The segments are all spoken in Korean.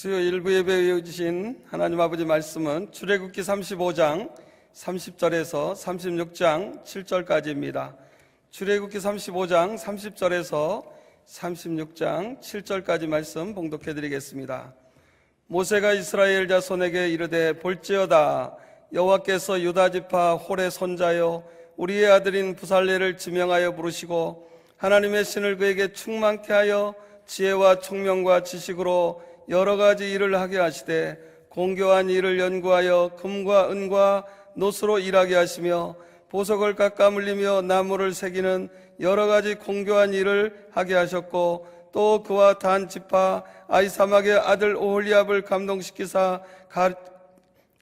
수요 일부 예배에 이어주신 하나님 아버지 말씀은 출애굽기 35장 30절에서 36장 7절까지입니다. 출애굽기 35장 30절에서 36장 7절까지 말씀 봉독해 드리겠습니다. 모세가 이스라엘 자손에게 이르되 볼지어다 여호와께서 유다 지파 홀의 손자여 우리의 아들인 부살레를 지명하여 부르시고 하나님의 신을 그에게 충만케 하여 지혜와 총명과 지식으로 여러 가지 일을 하게 하시되 공교한 일을 연구하여 금과 은과 노수로 일하게 하시며 보석을 깎아 물리며 나무를 새기는 여러 가지 공교한 일을 하게 하셨고 또 그와 단 지파 아히사막의 아들 오홀리압을 감동시키사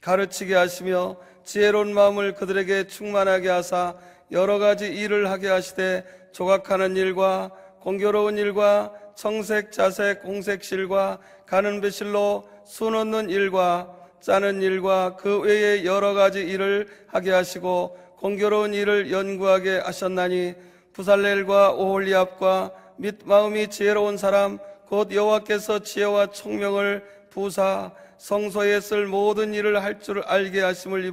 가르치게 하시며 지혜로운 마음을 그들에게 충만하게 하사 여러 가지 일을 하게 하시되 조각하는 일과 공교로운 일과 청색, 자색, 홍색 실과 가는 배실로 수 넣는 일과 짜는 일과 그 외에 여러 가지 일을 하게 하시고 공교로운 일을 연구하게 하셨나니 부살렐과 오홀리압과 및 마음이 지혜로운 사람 곧 여호와께서 지혜와 총명을 부사 성소에 쓸 모든 일을 할 줄 알게 하심을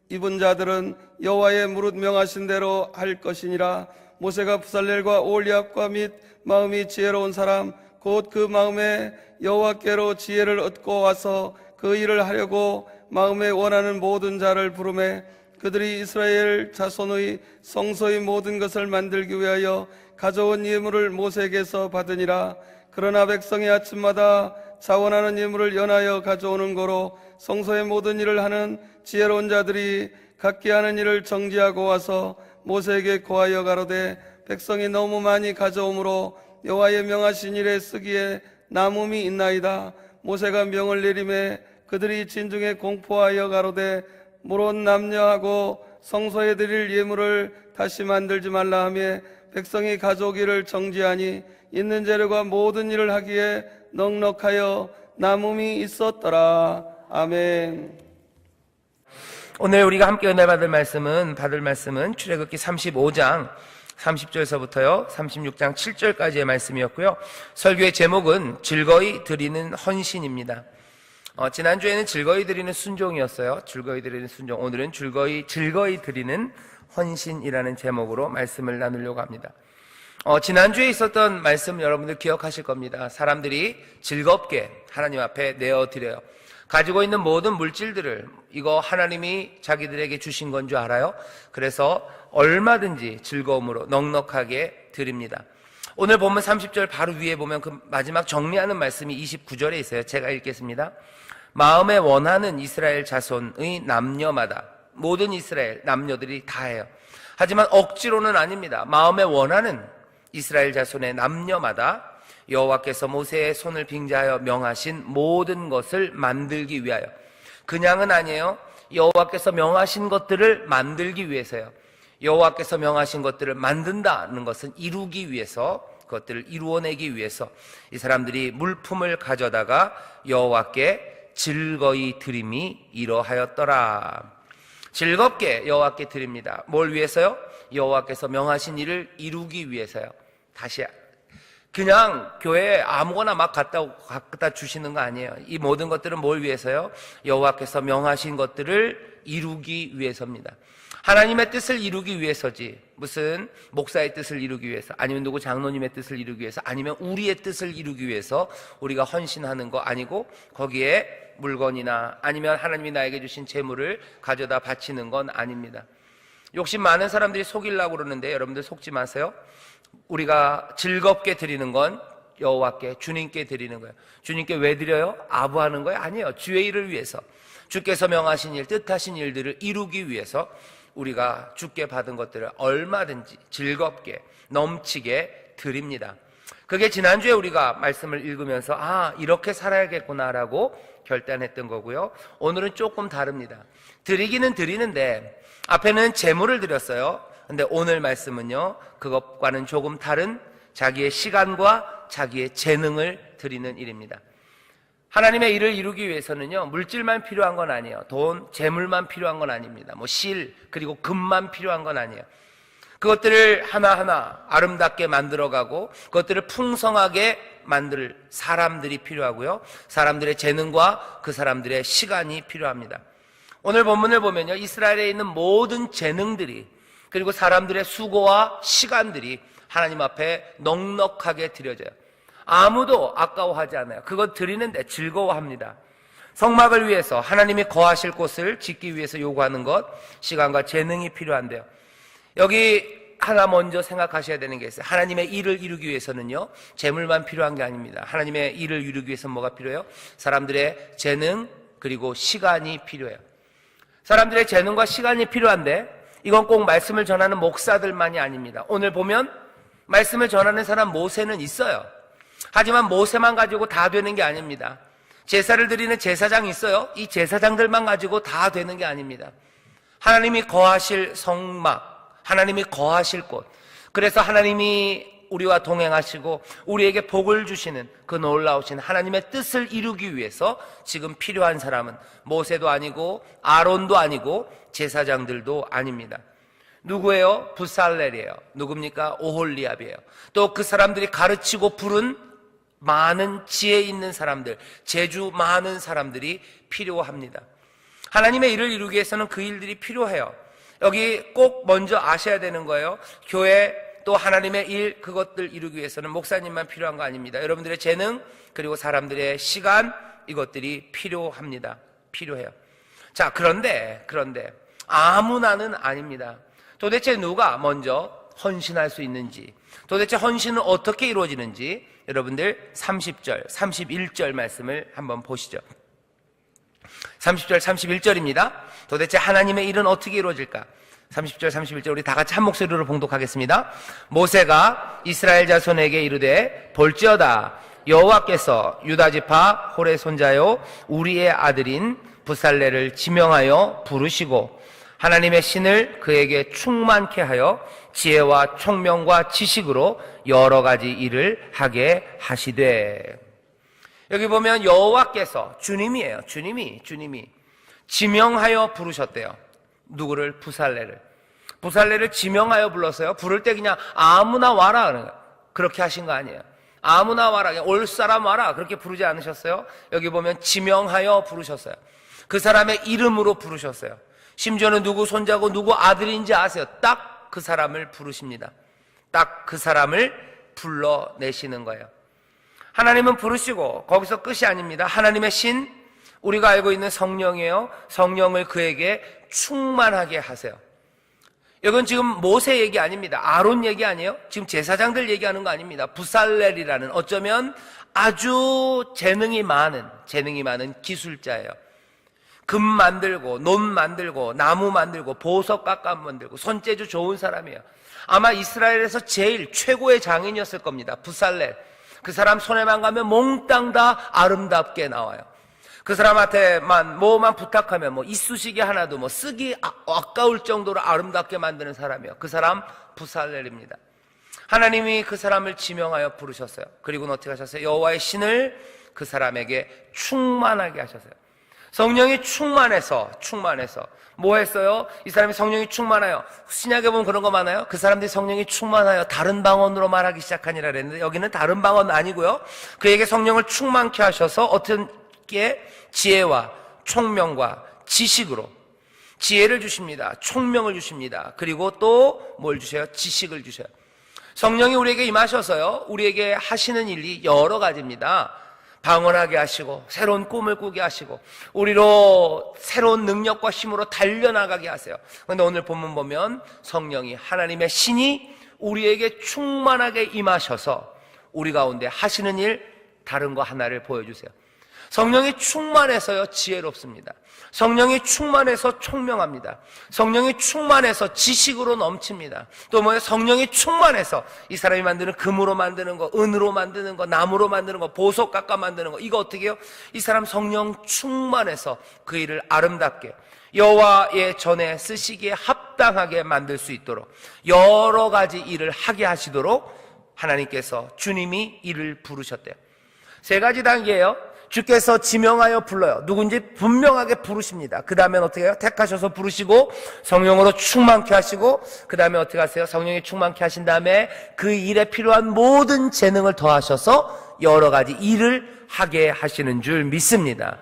입은 자들은 여호와의 무릇 명하신 대로 할 것이니라. 모세가 부살렐과 오홀리압과 및 마음이 지혜로운 사람 곧 그 마음에 여호와께로 지혜를 얻고 와서 그 일을 하려고 마음에 원하는 모든 자를 부르매 그들이 이스라엘 자손의 성소의 모든 것을 만들기 위하여 가져온 예물을 모세에게서 받으니라. 그러나 백성이 아침마다 자원하는 예물을 연하여 가져오는 거로 성소의 모든 일을 하는 지혜로운 자들이 각기 하는 일을 정지하고 와서 모세에게 고하여 가로되 백성이 너무 많이 가져오므로 여호와의 명하신 일에 쓰기에 남음이 있나이다. 모세가 명을 내리매 그들이 진중에 공포하여 가로되 물론 남녀하고 성소에 드릴 예물을 다시 만들지 말라 하며 백성이 가져오기를 정지하니 있는 재료가 모든 일을 하기에 넉넉하여 남음이 있었더라. 아멘. 오늘 우리가 함께 은혜 받을 말씀은 출애굽기 35장 30절에서부터요 36장 7절까지의 말씀이었고요. 설교의 제목은 즐거이 드리는 헌신입니다. 지난주에는 즐거이 드리는 순종이었어요. 즐거이 드리는 순종. 오늘은 즐거이 드리는 헌신이라는 제목으로 말씀을 나누려고 합니다. 지난주에 있었던 말씀 여러분들 기억하실 겁니다. 사람들이 즐겁게 하나님 앞에 내어드려요. 가지고 있는 모든 물질들을 이거 하나님이 자기들에게 주신 건 줄 알아요? 그래서 얼마든지 즐거움으로 넉넉하게 드립니다. 오늘 본문 30절 바로 위에 보면 그 마지막 정리하는 말씀이 29절에 있어요. 제가 읽겠습니다. 마음에 원하는 이스라엘 자손의 남녀마다 모든 이스라엘 남녀들이 다 해요. 하지만 억지로는 아닙니다. 마음에 원하는 이스라엘 자손의 남녀마다 여호와께서 모세의 손을 빙자하여 명하신 모든 것을 만들기 위하여, 그냥은 아니에요. 여호와께서 명하신 것들을 만들기 위해서요. 여호와께서 명하신 것들을 만든다는 것은 이루기 위해서, 그것들을 이루어내기 위해서 이 사람들이 물품을 가져다가 여호와께 즐거이 드림이 이러하였더라. 즐겁게 여호와께 드립니다. 뭘 위해서요? 여호와께서 명하신 일을 이루기 위해서요. 다시 그냥 교회에 아무거나 막 갖다 주시는 거 아니에요. 이 모든 것들은 뭘 위해서요? 여호와께서 명하신 것들을 이루기 위해서입니다. 하나님의 뜻을 이루기 위해서지, 무슨 목사의 뜻을 이루기 위해서, 아니면 누구 장로님의 뜻을 이루기 위해서, 아니면 우리의 뜻을 이루기 위해서 우리가 헌신하는 거 아니고, 거기에 물건이나 아니면 하나님이 나에게 주신 재물을 가져다 바치는 건 아닙니다. 욕심 많은 사람들이 속이려고 그러는데 여러분들 속지 마세요. 우리가 즐겁게 드리는 건 여호와께, 주님께 드리는 거예요. 주님께 왜 드려요? 아부하는 거예요? 아니에요. 주의 일을 위해서, 주께서 명하신 일, 뜻하신 일들을 이루기 위해서 우리가 주께 받은 것들을 얼마든지 즐겁게 넘치게 드립니다. 그게 지난주에 우리가 말씀을 읽으면서 이렇게 살아야겠구나라고 결단했던 거고요. 오늘은 조금 다릅니다. 드리기는 드리는데 앞에는 재물을 드렸어요. 근데 오늘 말씀은요, 그것과는 조금 다른 자기의 시간과 자기의 재능을 드리는 일입니다. 하나님의 일을 이루기 위해서는요, 물질만 필요한 건 아니에요. 돈, 재물만 필요한 건 아닙니다. 실, 그리고 금만 필요한 건 아니에요. 그것들을 하나하나 아름답게 만들어가고 그것들을 풍성하게 만들 사람들이 필요하고요. 사람들의 재능과 그 사람들의 시간이 필요합니다. 오늘 본문을 보면요, 이스라엘에 있는 모든 재능들이 그리고 사람들의 수고와 시간들이 하나님 앞에 넉넉하게 드려져요. 아무도 아까워하지 않아요. 그것 드리는데 즐거워합니다. 성막을 위해서 하나님이 거하실 곳을 짓기 위해서 요구하는 것, 시간과 재능이 필요한데요. 여기 하나 먼저 생각하셔야 되는 게 있어요. 하나님의 일을 이루기 위해서는요, 재물만 필요한 게 아닙니다. 하나님의 일을 이루기 위해서는 뭐가 필요해요? 사람들의 재능 그리고 시간이 필요해요. 사람들의 재능과 시간이 필요한데 이건 꼭 말씀을 전하는 목사들만이 아닙니다. 오늘 보면 말씀을 전하는 사람 모세는 있어요. 하지만 모세만 가지고 다 되는 게 아닙니다. 제사를 드리는 제사장이 있어요. 이 제사장들만 가지고 다 되는 게 아닙니다. 하나님이 거하실 성막, 하나님이 거하실 곳, 그래서 하나님이 우리와 동행하시고 우리에게 복을 주시는 그 놀라우신 하나님의 뜻을 이루기 위해서 지금 필요한 사람은 모세도 아니고 아론도 아니고 제사장들도 아닙니다. 누구예요? 부살렐이에요. 누굽니까? 오홀리압이에요. 또 그 사람들이 가르치고 부른 많은 지혜 있는 사람들, 재주 많은 사람들이 필요합니다. 하나님의 일을 이루기 위해서는 그 일들이 필요해요. 여기 꼭 먼저 아셔야 되는 거예요. 교회 또 하나님의 일, 그것들 이루기 위해서는 목사님만 필요한 거 아닙니다. 여러분들의 재능 그리고 사람들의 시간, 이것들이 필요합니다. 필요해요. 자, 그런데 아무나는 아닙니다. 도대체 누가 먼저 헌신할 수 있는지, 도대체 헌신은 어떻게 이루어지는지 여러분들 30절, 31절 말씀을 한번 보시죠. 30절, 31절입니다. 도대체 하나님의 일은 어떻게 이루어질까? 30절, 31절 우리 다 같이 한 목소리로 봉독하겠습니다. 모세가 이스라엘 자손에게 이르되 볼지어다 여호와께서 유다 지파 홀의 손자요 우리의 아들인 부살레를 지명하여 부르시고 하나님의 신을 그에게 충만케 하여 지혜와 총명과 지식으로 여러 가지 일을 하게 하시되. 여기 보면 여호와께서, 주님이에요. 주님이 지명하여 부르셨대요. 누구를? 부살레를 지명하여 불렀어요. 부를 때 그냥 아무나 와라 그렇게 하신 거 아니에요. 아무나 와라, 그냥 올 사람 와라 그렇게 부르지 않으셨어요. 여기 보면 지명하여 부르셨어요. 그 사람의 이름으로 부르셨어요. 심지어는 누구 손자고 누구 아들인지 아세요. 딱 그 사람을 부르십니다. 딱 그 사람을 불러내시는 거예요. 하나님은 부르시고 거기서 끝이 아닙니다. 하나님의 신, 우리가 알고 있는 성령이에요. 성령을 그에게 충만하게 하세요. 이건 지금 모세 얘기 아닙니다. 아론 얘기 아니에요. 지금 제사장들 얘기하는 거 아닙니다. 부살렐이라는 어쩌면 아주 재능이 많은 기술자예요. 금 만들고 논 만들고 나무 만들고 보석 깎아 만들고 손재주 좋은 사람이에요. 아마 이스라엘에서 제일 최고의 장인이었을 겁니다. 부살렐. 그 사람 손에만 가면 몽땅 다 아름답게 나와요. 그 사람한테만 뭐만 부탁하면 이쑤시개 하나도 쓰기 아까울 정도로 아름답게 만드는 사람이에요. 그 사람 부살렐입니다. 하나님이 그 사람을 지명하여 부르셨어요. 그리고는 어떻게 하셨어요? 여호와의 신을 그 사람에게 충만하게 하셨어요. 성령이 충만해서 뭐 했어요? 이 사람이 성령이 충만하여, 신약에 보면 그런 거 많아요. 그 사람들이 성령이 충만하여 다른 방언으로 말하기 시작하니라 그랬는데 여기는 다른 방언 아니고요. 그에게 성령을 충만케 하셔서 어떻게 지혜와 총명과 지식으로 지혜를 주십니다. 총명을 주십니다. 그리고 또 뭘 주셔요? 지식을 주셔요. 성령이 우리에게 임하셔서요, 우리에게 하시는 일이 여러 가지입니다. 방언하게 하시고 새로운 꿈을 꾸게 하시고 우리로 새로운 능력과 힘으로 달려나가게 하세요. 그런데 오늘 본문 보면 성령이, 하나님의 신이 우리에게 충만하게 임하셔서 우리 가운데 하시는 일 다른 거 하나를 보여주세요. 성령이 충만해서요 지혜롭습니다. 성령이 충만해서 총명합니다. 성령이 충만해서 지식으로 넘칩니다. 또 뭐예요? 성령이 충만해서 이 사람이 만드는 금으로 만드는 거, 은으로 만드는 거, 나무로 만드는 거, 보석 깎아 만드는 거, 이거 어떻게 해요? 이 사람 성령 충만해서 그 일을 아름답게 여호와의 전에 쓰시기에 합당하게 만들 수 있도록 여러 가지 일을 하게 하시도록 하나님께서, 주님이 이를 부르셨대요. 세 가지 단계예요. 주께서 지명하여 불러요. 누군지 분명하게 부르십니다. 그 다음엔 어떻게 해요? 택하셔서 부르시고 성령으로 충만케 하시고 그 다음에 어떻게 하세요? 성령이 충만케 하신 다음에 그 일에 필요한 모든 재능을 더하셔서 여러 가지 일을 하게 하시는 줄 믿습니다.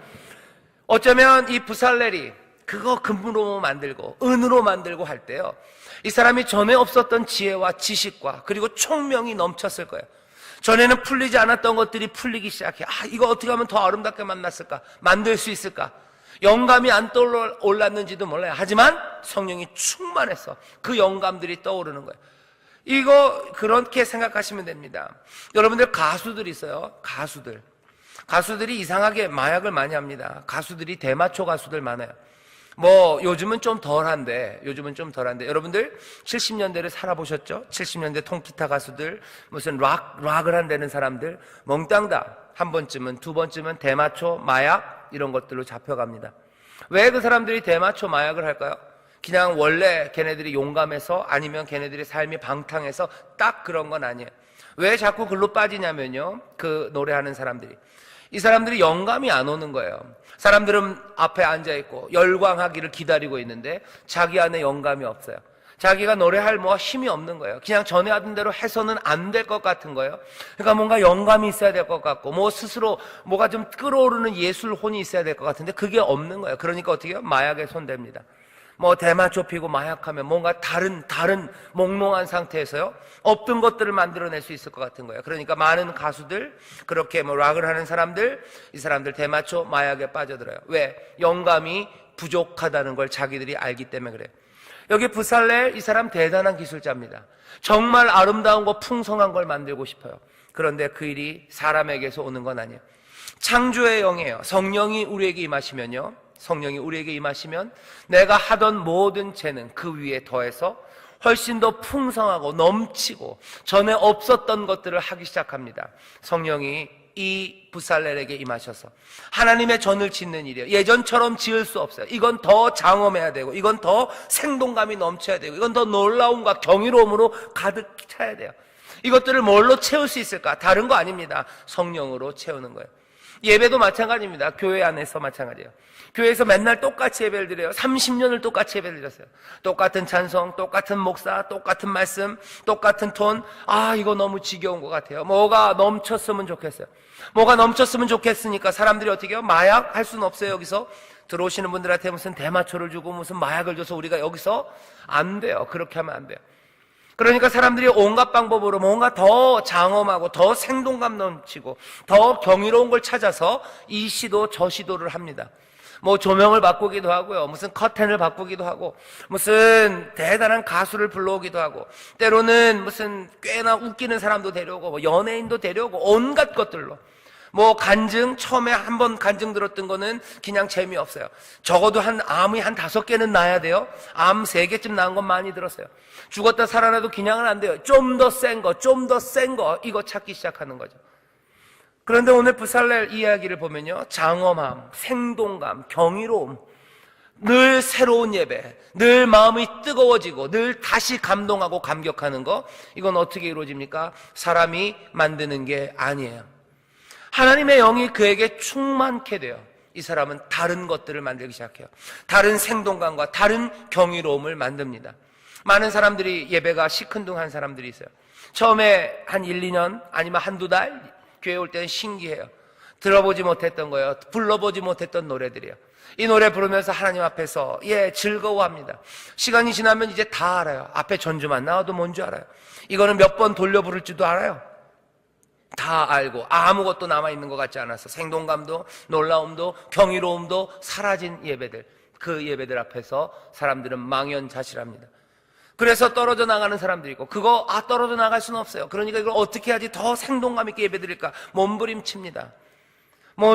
어쩌면 이 부살렐이 그거 금으로 만들고 은으로 만들고 할 때요, 이 사람이 전에 없었던 지혜와 지식과 그리고 총명이 넘쳤을 거예요. 전에는 풀리지 않았던 것들이 풀리기 시작해. 이거 어떻게 하면 더 아름답게 만났을까? 만들 수 있을까? 영감이 안 떠올랐는지도 몰라요. 하지만 성령이 충만해서 그 영감들이 떠오르는 거예요. 이거 그렇게 생각하시면 됩니다. 여러분들 가수들 있어요. 가수들이 이상하게 마약을 많이 합니다. 가수들이 대마초 가수들 많아요. 요즘은 좀 덜한데 여러분들 70년대를 살아보셨죠? 70년대 통기타 가수들, 무슨 락을 한다는 사람들, 몽땅 다 한 번쯤은, 두 번쯤은 대마초, 마약 이런 것들로 잡혀갑니다. 왜 그 사람들이 대마초, 마약을 할까요? 그냥 원래 걔네들이 용감해서, 아니면 걔네들의 삶이 방탕해서 딱 그런 건 아니에요. 왜 자꾸 글로 빠지냐면요, 그 노래하는 사람들이, 이 사람들이 영감이 안 오는 거예요. 사람들은 앞에 앉아있고 열광하기를 기다리고 있는데 자기 안에 영감이 없어요. 자기가 노래할 힘이 없는 거예요. 그냥 전에 하던 대로 해서는 안 될 것 같은 거예요. 그러니까 뭔가 영감이 있어야 될 것 같고 스스로 뭐가 좀 끌어오르는 예술 혼이 있어야 될 것 같은데 그게 없는 거예요. 그러니까 어떻게 해요? 마약에 손댑니다. 대마초 피고 마약하면 뭔가 다른 몽롱한 상태에서요, 없던 것들을 만들어낼 수 있을 것 같은 거예요. 그러니까 많은 가수들, 그렇게 락을 하는 사람들, 이 사람들 대마초, 마약에 빠져들어요. 왜? 영감이 부족하다는 걸 자기들이 알기 때문에 그래요. 여기 부살렐, 이 사람 대단한 기술자입니다. 정말 아름다운 거, 풍성한 걸 만들고 싶어요. 그런데 그 일이 사람에게서 오는 건 아니에요. 창조의 영이에요. 성령이 우리에게 임하시면 내가 하던 모든 재능 그 위에 더해서 훨씬 더 풍성하고 넘치고 전에 없었던 것들을 하기 시작합니다. 성령이 이 부살렐에게 임하셔서 하나님의 전을 짓는 일이에요. 예전처럼 지을 수 없어요. 이건 더 장엄해야 되고, 이건 더 생동감이 넘쳐야 되고, 이건 더 놀라움과 경이로움으로 가득 차야 돼요. 이것들을 뭘로 채울 수 있을까? 다른 거 아닙니다. 성령으로 채우는 거예요. 예배도 마찬가지입니다. 교회 안에서 마찬가지예요. 교회에서 맨날 똑같이 예배를 드려요. 30년을 똑같이 예배를 드렸어요. 똑같은 찬송, 똑같은 목사, 똑같은 말씀, 똑같은 톤. 이거 너무 지겨운 것 같아요. 뭐가 넘쳤으면 좋겠어요. 뭐가 넘쳤으면 좋겠으니까 사람들이 어떻게 해요? 마약 할 수는 없어요. 여기서 들어오시는 분들한테 무슨 대마초를 주고 무슨 마약을 줘서 우리가 여기서 안 돼요. 그렇게 하면 안 돼요. 그러니까 사람들이 온갖 방법으로 뭔가 더 장엄하고 더 생동감 넘치고 더 경이로운 걸 찾아서 이 시도 저 시도를 합니다. 조명을 바꾸기도 하고요, 무슨 커튼을 바꾸기도 하고, 무슨 대단한 가수를 불러오기도 하고, 때로는 무슨 꽤나 웃기는 사람도 데려오고, 연예인도 데려오고, 온갖 것들로. 간증, 처음에 한번 간증 들었던 거는 그냥 재미없어요. 적어도 암이 한 5개는 나야 돼요. 암 3개쯤 난 건 많이 들었어요. 죽었다 살아나도 그냥은 안 돼요. 좀 더 센 거, 이거 찾기 시작하는 거죠. 그런데 오늘 부살렐 이야기를 보면요, 장엄함, 생동감, 경이로움, 늘 새로운 예배, 늘 마음이 뜨거워지고 늘 다시 감동하고 감격하는 거, 이건 어떻게 이루어집니까? 사람이 만드는 게 아니에요. 하나님의 영이 그에게 충만케 돼요. 이 사람은 다른 것들을 만들기 시작해요. 다른 생동감과 다른 경이로움을 만듭니다. 많은 사람들이 예배가 시큰둥한 사람들이 있어요. 처음에 한 1, 2년 아니면 한두 달 교회 올 때는 신기해요. 들어보지 못했던 거예요. 불러보지 못했던 노래들이에요. 이 노래 부르면서 하나님 앞에서 즐거워합니다. 시간이 지나면 이제 다 알아요. 앞에 전주만 나와도 뭔지 알아요. 이거는 몇 번 돌려 부를지도 알아요. 다 알고 아무것도 남아있는 것 같지 않아서 생동감도 놀라움도 경이로움도 사라진 예배들, 그 예배들 앞에서 사람들은 망연자실합니다. 그래서 떨어져 나가는 사람들이 있고, 그거 떨어져 나갈 수는 없어요. 그러니까 이걸 어떻게 해야지 더 생동감 있게 예배드릴까 몸부림칩니다.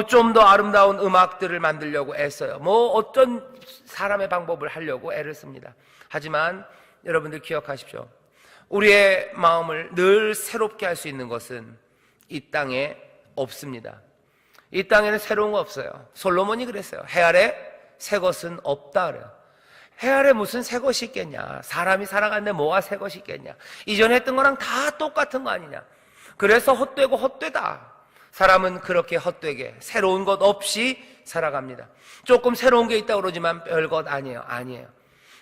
좀 더 아름다운 음악들을 만들려고 애써요. 어떤 사람의 방법을 하려고 애를 씁니다. 하지만 여러분들 기억하십시오. 우리의 마음을 늘 새롭게 할 수 있는 것은 이 땅에 없습니다. 이 땅에는 새로운 거 없어요. 솔로몬이 그랬어요. 해 아래 새 것은 없다 그래요. 해 아래 무슨 새 것이 있겠냐. 사람이 살아가는데 뭐가 새 것이 있겠냐. 이전에 했던 거랑 다 똑같은 거 아니냐. 그래서 헛되고 헛되다. 사람은 그렇게 헛되게 새로운 것 없이 살아갑니다. 조금 새로운 게 있다고 그러지만 별것 아니에요. 아니에요.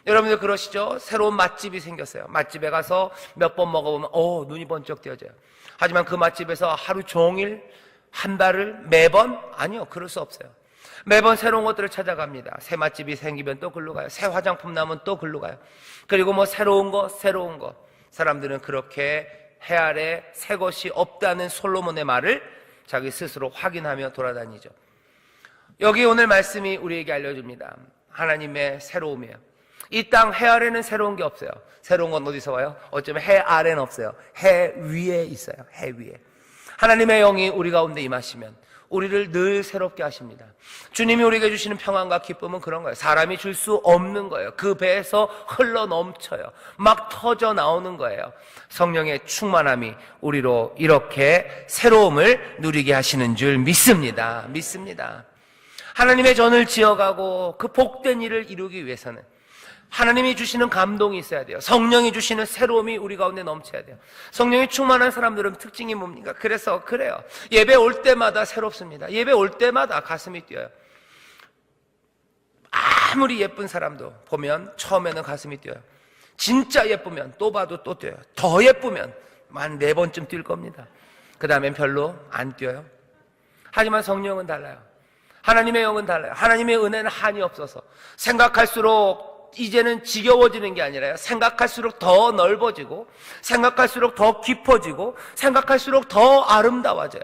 여러분들 그러시죠? 새로운 맛집이 생겼어요. 맛집에 가서 몇 번 먹어보면 눈이 번쩍 띄어져요. 하지만 그 맛집에서 하루 종일, 한 달을 매번? 아니요, 그럴 수 없어요. 매번 새로운 것들을 찾아갑니다. 새 맛집이 생기면 또 글로 가요. 새 화장품 나오면 또 글로 가요. 그리고 뭐 새로운 것. 사람들은 그렇게 해 아래 새 것이 없다는 솔로몬의 말을 자기 스스로 확인하며 돌아다니죠. 여기 오늘 말씀이 우리에게 알려줍니다. 하나님의 새로움이에요. 이 땅 해 아래는 새로운 게 없어요. 새로운 건 어디서 와요? 어쩌면 해 아래는 없어요. 해 위에 있어요. 해 위에. 하나님의 영이 우리 가운데 임하시면 우리를 늘 새롭게 하십니다. 주님이 우리에게 주시는 평안과 기쁨은 그런 거예요. 사람이 줄 수 없는 거예요. 그 배에서 흘러 넘쳐요. 막 터져 나오는 거예요. 성령의 충만함이 우리로 이렇게 새로움을 누리게 하시는 줄 믿습니다. 하나님의 전을 지어가고 그 복된 일을 이루기 위해서는 하나님이 주시는 감동이 있어야 돼요. 성령이 주시는 새로움이 우리 가운데 넘쳐야 돼요. 성령이 충만한 사람들은 특징이 뭡니까? 그래서 그래요. 예배 올 때마다 새롭습니다. 예배 올 때마다 가슴이 뛰어요. 아무리 예쁜 사람도 보면 처음에는 가슴이 뛰어요. 진짜 예쁘면 또 봐도 또 뛰어요. 더 예쁘면 한 4번쯤 뛸 겁니다. 그 다음엔 별로 안 뛰어요. 하지만 성령은 달라요. 하나님의 영은 달라요. 하나님의 은혜는 한이 없어서 생각할수록 이제는 지겨워지는 게 아니라요. 생각할수록 더 넓어지고, 생각할수록 더 깊어지고, 생각할수록 더 아름다워져요.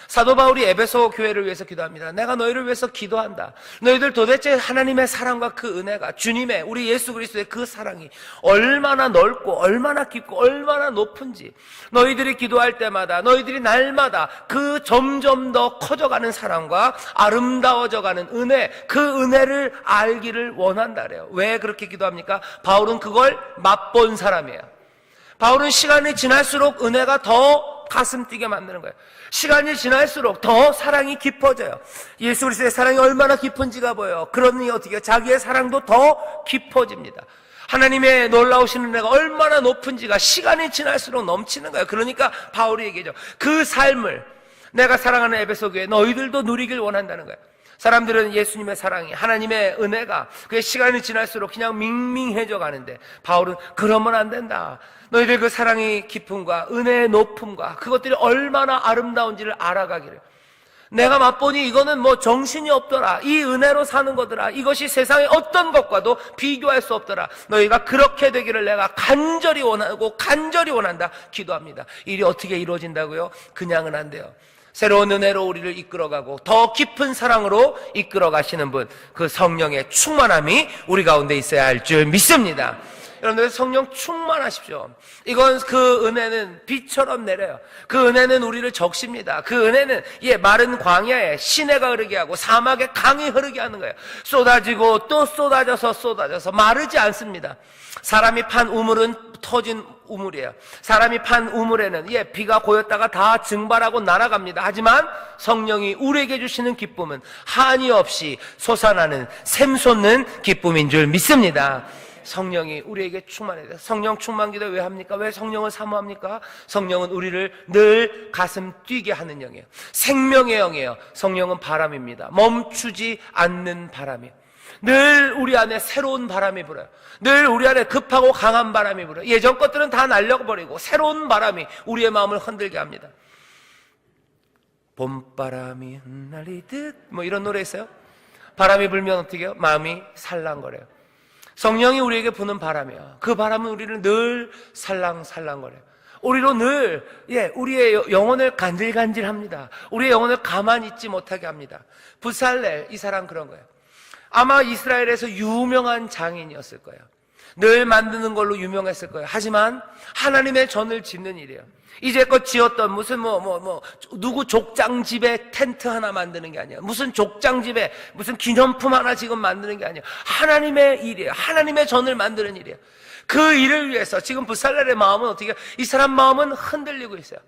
사도 바울이 에베소 교회를 위해서 기도합니다. 내가 너희를 위해서 기도한다. 너희들 도대체 하나님의 사랑과 그 은혜가, 주님의, 우리 예수 그리스도의 그 사랑이 얼마나 넓고 얼마나 깊고 얼마나 높은지, 너희들이 기도할 때마다, 너희들이 날마다 그 점점 더 커져가는 사랑과 아름다워져가는 은혜, 그 은혜를 알기를 원한다 그래요. 왜 그렇게 기도합니까? 바울은 그걸 맛본 사람이에요. 바울은 시간이 지날수록 은혜가 더 가슴 뛰게 만드는 거예요. 시간이 지날수록 더 사랑이 깊어져요. 예수 그리스도의 사랑이 얼마나 깊은지가 보여요. 그러니 어떻게 해요? 자기의 사랑도 더 깊어집니다. 하나님의 놀라우신 은혜가 얼마나 높은지가 시간이 지날수록 넘치는 거예요. 그러니까 바울이 얘기하죠. 그 삶을 내가 사랑하는 에베소 교회 너희들도 누리길 원한다는 거예요. 사람들은 예수님의 사랑이, 하나님의 은혜가 그 시간이 지날수록 그냥 밍밍해져 가는데 바울은 그러면 안 된다. 너희들 그 사랑이 깊음과 은혜의 높음과 그것들이 얼마나 아름다운지를 알아가기를. 내가 맛보니 이거는 뭐 정신이 없더라. 이 은혜로 사는 거더라. 이것이 세상의 어떤 것과도 비교할 수 없더라. 너희가 그렇게 되기를 내가 간절히 원하고 간절히 원한다. 기도합니다. 일이 어떻게 이루어진다고요? 그냥은 안 돼요. 새로운 은혜로 우리를 이끌어가고 더 깊은 사랑으로 이끌어 가시는 분, 그 성령의 충만함이 우리 가운데 있어야 할 줄 믿습니다. 여러분들 성령 충만하십시오. 이건 그 은혜는 비처럼 내려요. 그 은혜는 우리를 적십니다. 그 은혜는 마른 광야에 시내가 흐르게 하고 사막에 강이 흐르게 하는 거예요. 쏟아지고 또 쏟아져서 마르지 않습니다. 사람이 판 우물은 터진 우물이에요. 사람이 판 우물에는 비가 고였다가 다 증발하고 날아갑니다. 하지만 성령이 우리에게 주시는 기쁨은 한이 없이 솟아나는 샘솟는 기쁨인 줄 믿습니다. 성령이 우리에게 충만해야 돼요. 성령 충만 기도 왜 합니까? 왜 성령을 사모합니까? 성령은 우리를 늘 가슴 뛰게 하는 영이에요. 생명의 영이에요. 성령은 바람입니다. 멈추지 않는 바람이에요. 늘 우리 안에 새로운 바람이 불어요. 늘 우리 안에 급하고 강한 바람이 불어요. 예전 것들은 다 날려버리고 새로운 바람이 우리의 마음을 흔들게 합니다. 봄바람이 흩날리듯 이런 노래 있어요? 바람이 불면 어떻게 해요? 마음이 살랑거려요. 성령이 우리에게 부는 바람이에요. 그 바람은 우리를 늘 살랑살랑거려요. 우리로 늘 우리의 영혼을 간질간질합니다. 우리의 영혼을 가만히 있지 못하게 합니다. 부살렐 이 사람 그런 거예요. 아마 이스라엘에서 유명한 장인이었을 거예요. 늘 만드는 걸로 유명했을 거예요. 하지만 하나님의 전을 짓는 일이에요. 이제껏 지었던 무슨 누구 족장집에 텐트 하나 만드는 게 아니에요. 무슨 족장집에 무슨 기념품 하나 지금 만드는 게 아니에요. 하나님의 일이에요. 하나님의 전을 만드는 일이에요. 그 일을 위해서 지금 부살렐의 마음은 어떻게 해요? 이 사람 마음은 흔들리고 있어요.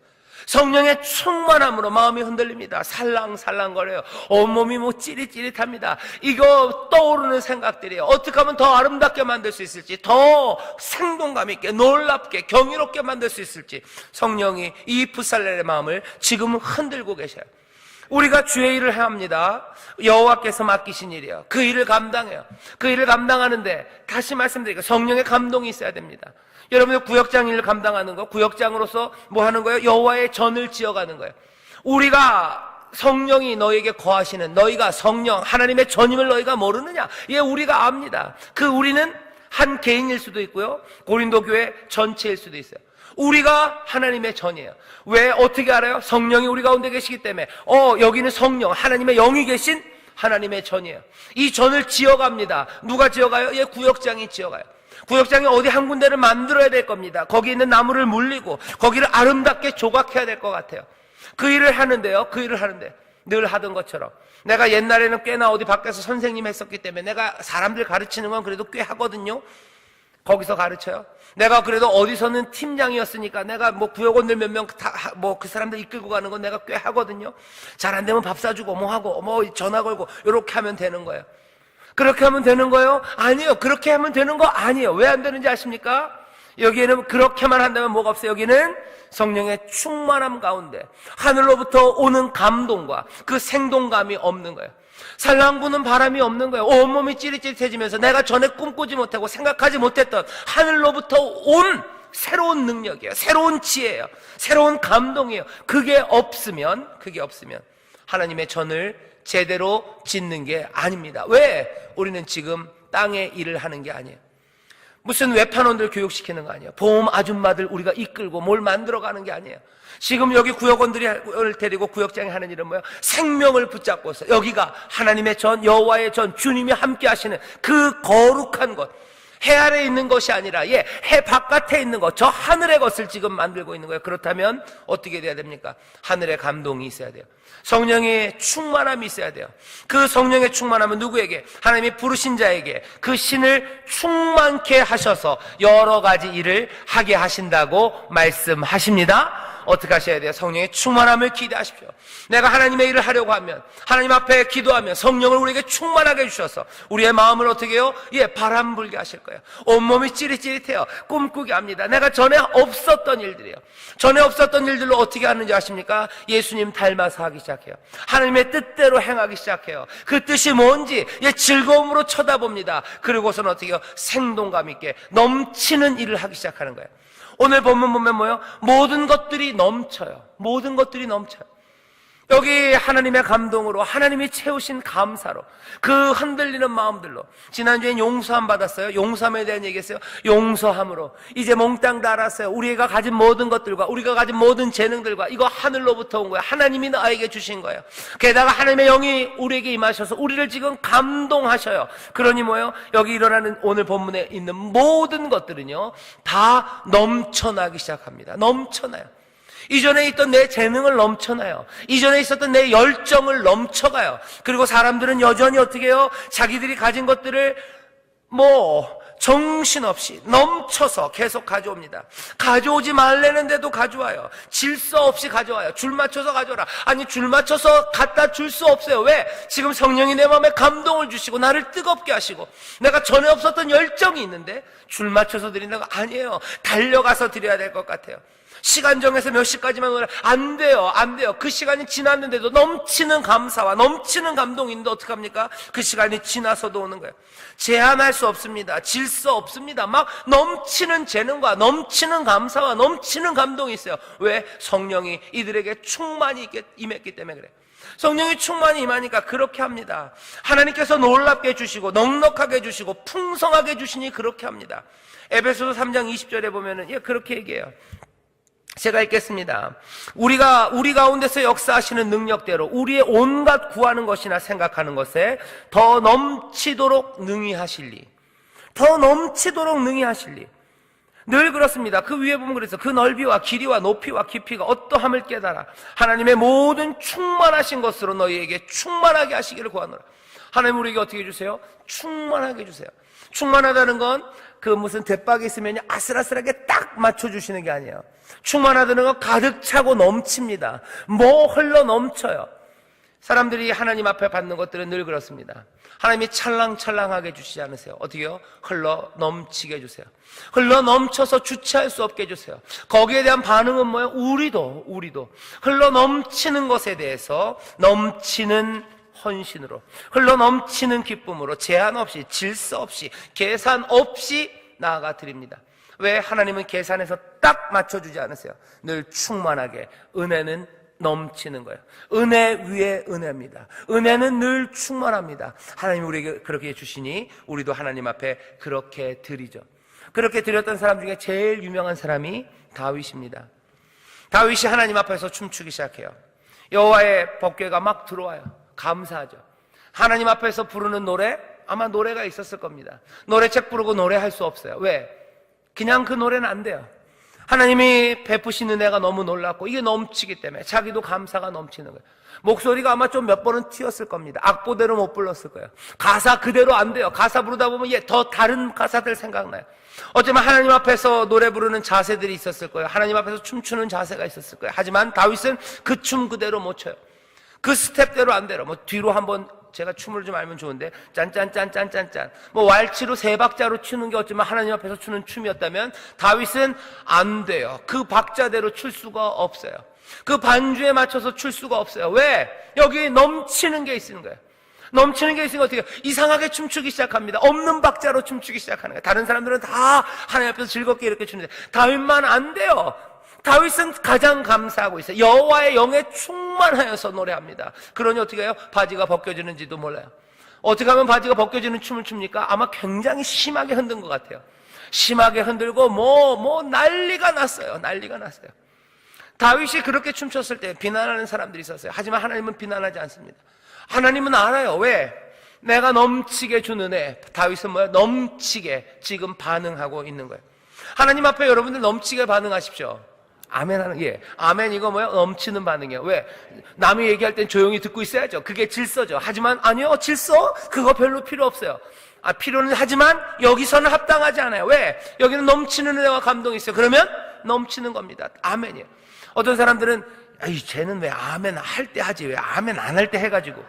성령의 충만함으로 마음이 흔들립니다. 살랑살랑거려요. 온몸이 뭐 찌릿찌릿합니다. 이거 떠오르는 생각들이에요. 어떻게 하면 더 아름답게 만들 수 있을지, 더 생동감 있게, 놀랍게, 경이롭게 만들 수 있을지 성령이 이 붓살렐의 마음을 지금 흔들고 계셔요. 우리가 주의 일을 해야 합니다. 여호와께서 맡기신 일이에요. 그 일을 감당해요. 그 일을 감당하는데 다시 말씀드리니까 성령의 감동이 있어야 됩니다. 여러분들 구역장 일을 감당하는 거, 구역장으로서 뭐 하는 거예요? 여호와의 전을 지어가는 거예요. 우리가 성령이 너에게 거하시는, 너희가 성령 하나님의 전임을 너희가 모르느냐? 예, 우리가 압니다. 그 우리는 한 개인일 수도 있고요, 고린도 교회 전체일 수도 있어요. 우리가 하나님의 전이에요. 왜? 어떻게 알아요? 성령이 우리 가운데 계시기 때문에 여기는 성령, 하나님의 영이 계신 하나님의 전이에요. 이 전을 지어갑니다. 누가 지어가요? 예, 구역장이 지어가요. 구역장이 어디 한 군데를 만들어야 될 겁니다. 거기 있는 나무를 물리고 거기를 아름답게 조각해야 될 것 같아요. 그 일을 하는데요, 그 일을 하는데 늘 하던 것처럼, 내가 옛날에는 꽤나 어디 밖에서 선생님 했었기 때문에 내가 사람들 가르치는 건 그래도 꽤 하거든요. 거기서 가르쳐요. 내가 그래도 어디서는 팀장이었으니까 내가 뭐 구역원들 몇 명 다 뭐 그 사람들 이끌고 가는 건 내가 꽤 하거든요. 잘 안 되면 밥 사주고 뭐 하고 뭐 전화 걸고 이렇게 하면 되는 거예요. 그렇게 하면 되는 거예요? 아니에요. 그렇게 하면 되는 거 아니에요. 왜 안 되는지 아십니까? 여기에는 그렇게만 한다면 뭐가 없어요. 여기는 성령의 충만함 가운데 하늘로부터 오는 감동과 그 생동감이 없는 거예요. 살랑 부는 바람이 없는 거예요. 온몸이 찌릿찌릿해지면서 내가 전에 꿈꾸지 못하고 생각하지 못했던 하늘로부터 온 새로운 능력이에요. 새로운 지혜예요. 새로운 감동이에요. 그게 없으면 하나님의 전을 제대로 짓는 게 아닙니다. 왜? 우리는 지금 땅의 일을 하는 게 아니에요. 무슨 외판원들 교육시키는 거 아니에요. 보험 아줌마들 우리가 이끌고 뭘 만들어가는 게 아니에요. 지금 여기 구역원들을 데리고 구역장에 하는 일은 뭐예요? 생명을 붙잡고서 여기가 하나님의 전, 여호와의 전, 주님이 함께 하시는 그 거룩한 것, 해 아래에 있는 것이 아니라 해 바깥에 있는 것, 저 하늘의 것을 지금 만들고 있는 거예요. 그렇다면 어떻게 돼야 됩니까? 하늘의 감동이 있어야 돼요. 성령의 충만함이 있어야 돼요. 그 성령의 충만함은 누구에게? 하나님이 부르신 자에게 그 신을 충만케 하셔서 여러 가지 일을 하게 하신다고 말씀하십니다. 어떻게 하셔야 돼요? 성령의 충만함을 기대하십시오. 내가 하나님의 일을 하려고 하면, 하나님 앞에 기도하면 성령을 우리에게 충만하게 해주셔서 우리의 마음을 어떻게 해요? 바람 불게 하실 거예요. 온몸이 찌릿찌릿해요. 꿈꾸게 합니다. 내가 전에 없었던 일들이에요. 전에 없었던 일들로 어떻게 하는지 아십니까? 예수님 닮아서 하기 시작해요. 하나님의 뜻대로 행하기 시작해요. 그 뜻이 뭔지 즐거움으로 쳐다봅니다. 그리고서는 어떻게 해요? 생동감 있게 넘치는 일을 하기 시작하는 거예요. 오늘 본문 보면 뭐예요? 모든 것들이 넘쳐요. 모든 것들이 넘쳐요. 여기 하나님의 감동으로, 하나님이 채우신 감사로, 그 흔들리는 마음들로. 지난주엔 용서함 받았어요. 용서함에 대한 얘기했어요. 용서함으로 이제 몽땅 다 알았어요. 우리가 가진 모든 것들과 우리가 가진 모든 재능들과 이거 하늘로부터 온 거예요. 하나님이 나에게 주신 거예요. 게다가 하나님의 영이 우리에게 임하셔서 우리를 지금 감동하셔요. 그러니 뭐예요? 여기 일어나는 오늘 본문에 있는 모든 것들은요 다 넘쳐나기 시작합니다. 넘쳐나요. 이전에 있던 내 재능을 넘쳐나요. 이전에 있었던 내 열정을 넘쳐가요. 그리고 사람들은 여전히 어떻게 해요? 자기들이 가진 것들을 정신없이 넘쳐서 계속 가져옵니다. 가져오지 말라는데도 가져와요. 질서 없이 가져와요. 줄 맞춰서 가져와라. 아니, 줄 맞춰서 갖다 줄 수 없어요. 왜? 지금 성령이 내 마음에 감동을 주시고 나를 뜨겁게 하시고 내가 전에 없었던 열정이 있는데 줄 맞춰서 드린다고? 아니에요. 달려가서 드려야 될 것 같아요. 시간 정해서 몇 시까지만 오라. 안 돼요. 그 시간이 지났는데도 넘치는 감사와 넘치는 감동이 있는데 어떡합니까? 그 시간이 지나서도 오는 거예요. 제한할 수 없습니다. 질서 없습니다. 막 넘치는 재능과 넘치는 감사와 넘치는 감동이 있어요. 왜? 성령이 이들에게 충만히 있게 임했기 때문에 그래요. 성령이 충만히 임하니까 그렇게 합니다. 하나님께서 놀랍게 해주시고 넉넉하게 해주시고 풍성하게 해주시니 그렇게 합니다. 에베소서 3장 20절에 보면은 그렇게 얘기해요. 제가 읽겠습니다. 우리 가운데서 역사하시는 능력대로 우리의 온갖 구하는 것이나 생각하는 것에 더 넘치도록 능히 하실리. 더 넘치도록 능히 하실리. 늘 그렇습니다. 그 위에 보면 그래서 그 넓이와 길이와 높이와 깊이가 어떠함을 깨달아 하나님의 모든 충만하신 것으로 너희에게 충만하게 하시기를 구하노라. 하나님 우리에게 어떻게 해주세요? 충만하게 해주세요. 충만하다는 건 그 무슨 대박이 있으면 아슬아슬하게 딱 맞춰주시는 게 아니에요. 충만하다는 건 가득 차고 넘칩니다. 뭐 흘러 넘쳐요. 사람들이 하나님 앞에 받는 것들은 늘 그렇습니다. 하나님이 찰랑찰랑하게 주시지 않으세요. 어떻게요? 흘러 넘치게 해주세요. 흘러 넘쳐서 주체할 수 없게 해주세요. 거기에 대한 반응은 뭐예요? 우리도 흘러 넘치는 것에 대해서 넘치는 헌신으로, 흘러 넘치는 기쁨으로 제한 없이, 질서 없이, 계산 없이 나아가 드립니다. 왜? 하나님은 계산해서 딱 맞춰주지 않으세요. 늘 충만하게. 은혜는 넘치는 거예요. 은혜 위에 은혜입니다. 은혜는 늘 충만합니다. 하나님이 우리에게 그렇게 해주시니 우리도 하나님 앞에 그렇게 드리죠. 그렇게 드렸던 사람 중에 제일 유명한 사람이 다윗입니다. 다윗이 하나님 앞에서 춤추기 시작해요. 여호와의 법궤가 막 들어와요. 감사하죠. 하나님 앞에서 부르는 노래, 아마 노래가 있었을 겁니다. 노래책 부르고 노래할 수 없어요. 왜? 그냥 그 노래는 안 돼요. 하나님이 베푸시는 은혜가 너무 놀랍고 이게 넘치기 때문에 자기도 감사가 넘치는 거예요. 목소리가 아마 좀 몇 번은 튀었을 겁니다. 악보대로 못 불렀을 거예요. 가사 그대로 안 돼요. 가사 부르다 보면 더 다른 가사들 생각나요. 어쩌면 하나님 앞에서 노래 부르는 자세들이 있었을 거예요. 하나님 앞에서 춤추는 자세가 있었을 거예요. 하지만 다윗은 그 춤 그대로 못 춰요. 그 스텝대로 안 돼요. 뭐 뒤로 한번, 제가 춤을 좀 알면 좋은데 짠짠짠짠짠짠 뭐 왈츠로 세 박자로 추는 게 어쩌면 하나님 앞에서 추는 춤이었다면 다윗은 안 돼요. 그 박자대로 출 수가 없어요. 그 반주에 맞춰서 출 수가 없어요. 왜? 여기 넘치는 게 있는 거예요. 넘치는 게 있으니까 어떻게 해요? 이상하게 춤추기 시작합니다. 없는 박자로 춤추기 시작하는 거예요. 다른 사람들은 다 하나님 앞에서 즐겁게 이렇게 추는데 다윗만 안 돼요. 다윗은 가장 감사하고 있어요. 여호와의 영에 충만하여서 노래합니다. 그러니 어떻게 해요? 바지가 벗겨지는지도 몰라요. 어떻게 하면 바지가 벗겨지는 춤을 춥니까? 아마 굉장히 심하게 흔든 것 같아요. 심하게 흔들고 난리가 났어요. 난리가 났어요. 다윗이 그렇게 춤췄을 때 비난하는 사람들이 있었어요. 하지만 하나님은 비난하지 않습니다. 하나님은 알아요. 왜? 내가 넘치게 준 은혜. 다윗은 뭐예요? 넘치게 지금 반응하고 있는 거예요. 하나님 앞에 여러분들 넘치게 반응하십시오. 아멘 하는, 예. 아멘 이거 뭐예요? 넘치는 반응이에요. 왜? 남이 얘기할 땐 조용히 듣고 있어야죠. 그게 질서죠. 하지만 아니요, 질서? 그거 별로 필요 없어요. 필요는 하지만 여기서는 합당하지 않아요. 왜? 여기는 넘치는 은혜와 감동이 있어요. 그러면 넘치는 겁니다. 아멘이에요. 어떤 사람들은 쟤는 왜 아멘 할 때 하지? 왜 아멘 안 할 때 해가지고.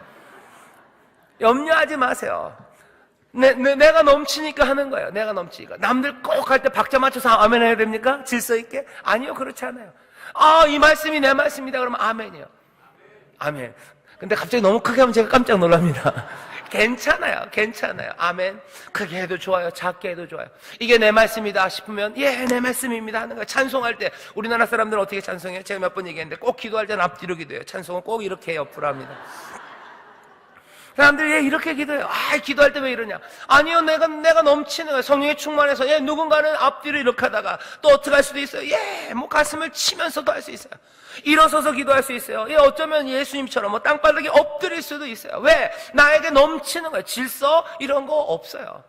염려하지 마세요. 내가 넘치니까 하는 거예요. 내가 넘치니까. 남들 꼭 할 때 박자 맞춰서 아멘 해야 됩니까? 질서 있게? 아니요, 그렇지 않아요. 이 말씀이 내 말씀이다 그러면 아멘이요. 아멘. 근데 갑자기 너무 크게 하면 제가 깜짝 놀랍니다. 괜찮아요. 아멘. 크게 해도 좋아요. 작게 해도 좋아요. 이게 내 말씀이다 싶으면 내 말씀입니다 하는 거예요. 찬송할 때 우리나라 사람들은 어떻게 찬송해요? 제가 몇 번 얘기했는데 꼭 기도할 때는 앞뒤로 기도해요. 찬송은 꼭 이렇게 옆으로 합니다. 사람들이 이렇게 기도해요. 기도할 때 왜 이러냐? 아니요, 내가 넘치는 거예요. 성령에 충만해서 누군가는 앞뒤로 이렇게 하다가 또 어떻게 할 수도 있어요. 가슴을 치면서도 할 수 있어요. 일어서서 기도할 수 있어요. 어쩌면 예수님처럼 땅바닥에 엎드릴 수도 있어요. 왜? 나에게 넘치는 거예요. 질서 이런 거 없어요.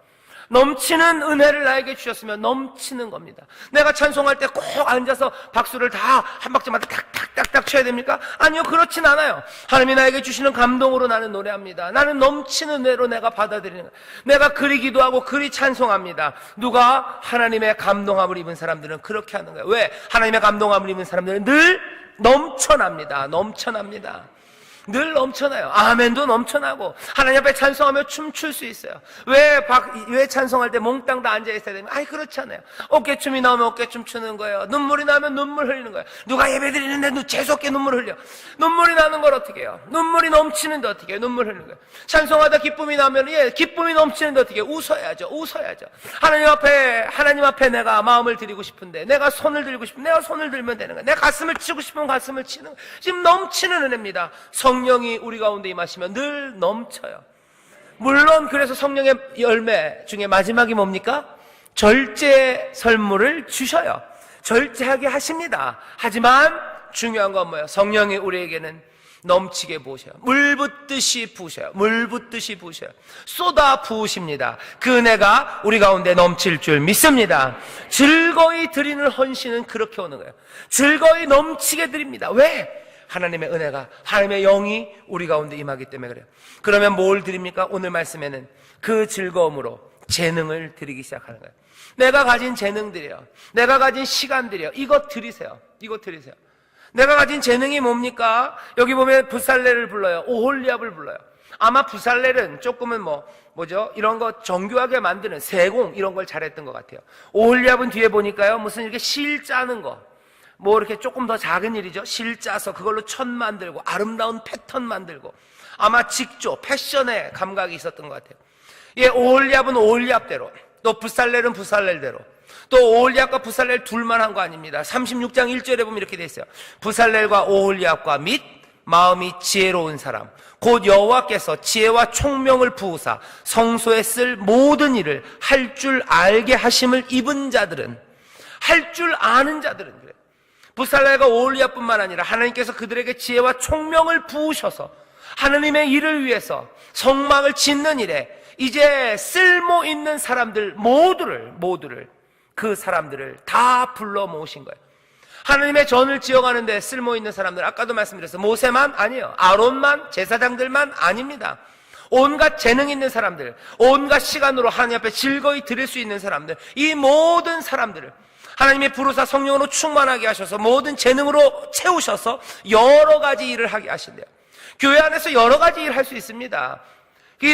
넘치는 은혜를 나에게 주셨으면 넘치는 겁니다. 내가 찬송할 때 꼭 앉아서 박수를 다 한 박자마다 탁탁탁탁 쳐야 됩니까? 아니요, 그렇진 않아요. 하나님이 나에게 주시는 감동으로 나는 노래합니다. 나는 넘치는 은혜로 내가 받아들이는 거예요. 내가 그리 기도하고 그리 찬송합니다. 누가? 하나님의 감동함을 입은 사람들은 그렇게 하는 거예요. 왜? 하나님의 감동함을 입은 사람들은 늘 넘쳐납니다. 늘 넘쳐나요. 아멘도 넘쳐나고 하나님 앞에 찬송하며 춤출 수 있어요. 왜 찬송할 때 몽땅 다 앉아있어야 되면 그렇잖아요. 어깨춤이 나오면 어깨춤 추는 거예요. 눈물이 나면 눈물 흘리는 거예요. 누가 예배드리는데 재수없게 눈물 흘려. 눈물이 나는 걸 어떻게 해요? 눈물이 넘치는데 어떻게 해요? 눈물 흘리는 거예요. 찬송하다 기쁨이 나면 기쁨이 넘치는데 어떻게 해요? 웃어야죠. 하나님 앞에 내가 마음을 드리고 싶은데 내가 손을 들고 싶은데 내가 손을 들면 되는 거예요. 내가 가슴을 치고 싶으면 가슴을 치는 거예요. 지금 넘치는 은혜입니다. 성령이 우리 가운데 임하시면 늘 넘쳐요. 물론 그래서 성령의 열매 중에 마지막이 뭡니까? 절제 설물을 주셔요. 절제하게 하십니다. 하지만 중요한 건 뭐예요? 성령이 우리에게는 넘치게 부으셔요. 물 붓듯이 부으셔요. 물 붓듯이 부으셔요. 쏟아 부으십니다. 그 은혜가 우리 가운데 넘칠 줄 믿습니다. 즐거이 드리는 헌신은 그렇게 오는 거예요. 즐거이 넘치게 드립니다. 왜? 하나님의 은혜가, 하나님의 영이 우리 가운데 임하기 때문에 그래요. 그러면 뭘 드립니까? 오늘 말씀에는 그 즐거움으로 재능을 드리기 시작하는 거예요. 내가 가진 재능들이요, 내가 가진 시간들이요, 이거 드리세요. 이거 드리세요. 내가 가진 재능이 뭡니까? 여기 보면 부살렐을 불러요. 오홀리압을 불러요. 아마 부살렐은 조금은 뭐죠? 이런 거 정교하게 만드는 세공 이런 걸 잘했던 것 같아요. 오홀리압은 뒤에 보니까요, 무슨 이렇게 실 짜는 거, 뭐 이렇게 조금 더 작은 일이죠. 실 짜서 그걸로 천 만들고 아름다운 패턴 만들고, 아마 직조 패션에 감각이 있었던 것 같아요. 예, 오홀리압은 오홀리압대로, 또 부살렐은 부살렐대로, 또 오홀리압과 부살렐 둘만 한 거 아닙니다. 36장 1절에 보면 이렇게 돼 있어요. 부살렐과 오홀리압과 및 마음이 지혜로운 사람, 곧 여호와께서 지혜와 총명을 부으사 성소에 쓸 모든 일을 할 줄 알게 하심을 입은 자들은, 할 줄 아는 자들은 그래요. 부살렐과 오홀리압뿐만 아니라 하나님께서 그들에게 지혜와 총명을 부으셔서 하나님의 일을 위해서 성막을 짓는 일에 이제 쓸모 있는 사람들 모두를 그 사람들을 다 불러 모으신 거예요. 하나님의 전을 지어가는데 쓸모 있는 사람들, 아까도 말씀드렸어요. 모세만 아니에요. 아론만, 제사장들만 아닙니다. 온갖 재능 있는 사람들, 온갖 시간으로 하나님 앞에 즐거이 드릴 수 있는 사람들, 이 모든 사람들을 하나님이 부르사 성령으로 충만하게 하셔서 모든 재능으로 채우셔서 여러 가지 일을 하게 하신대요. 교회 안에서 여러 가지 일을 할 수 있습니다.